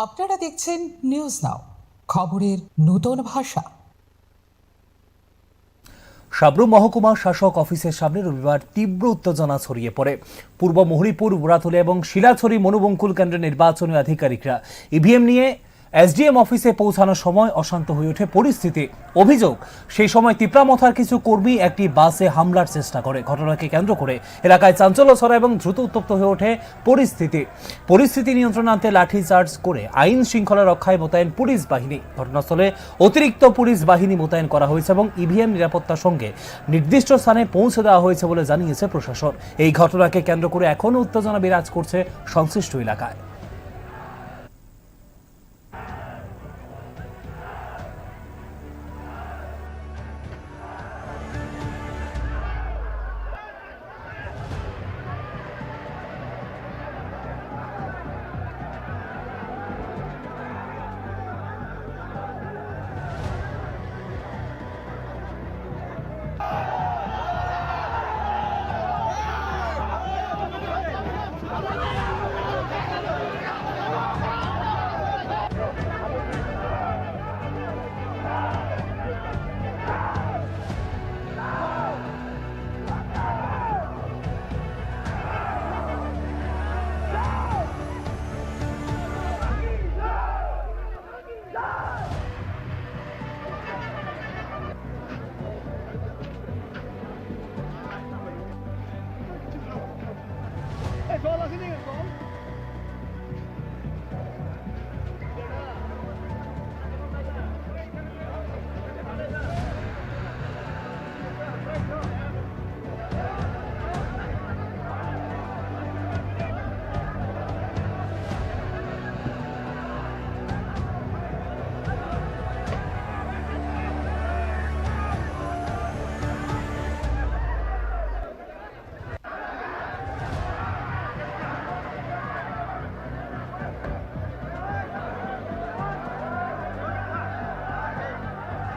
আপনারা দেখছেন news now, খবরের নতুন ভাষা। সাবরু মহকুমা শাসক অফিসের সামনে রবিবার তীব্র উত্তেজনা ছড়িয়ে পড়ে। পূর্ব মহরিপুর, বুড়াতলী এবং শিলাছড়ি মনোবঙ্কুল কেন্দ্রের নির্বাচনী আধিকারিকরা ইভিএম নিয়ে এসডিএম অফিসে পৌঁছানোর সময় অশান্ত হয়ে ওঠে পরিস্থিতি। অভিযোগ, সেই সময় তিপ্রামথার কিছু কর্মী একটি বাসে হামলার চেষ্টা করে। ঘটনাকে কেন্দ্র করে এলাকায় চাঞ্চল্য ছড়ায় এবং দ্রুত উত্তপ্ত হয়ে ওঠে পরিস্থিতি নিয়ন্ত্রণে আনতে লাঠিচার্জ করে আইন শৃঙ্খলা রক্ষায় মোতায়েন পুলিশ বাহিনী। ঘটনাস্থলে অতিরিক্ত পুলিশ বাহিনী মোতায়েন করা হয়েছে এবং ইভিএম নিরাপত্তার সঙ্গে নির্দিষ্ট স্থানে পৌঁছে দেওয়া হয়েছে বলে জানিয়েছে প্রশাসন। এই ঘটনাকে কেন্দ্র করে এখনও উত্তেজনা বিরাজ করছে সংশ্লিষ্ট এলাকায়। Hey, Paul, lass ihn nicht, Paul.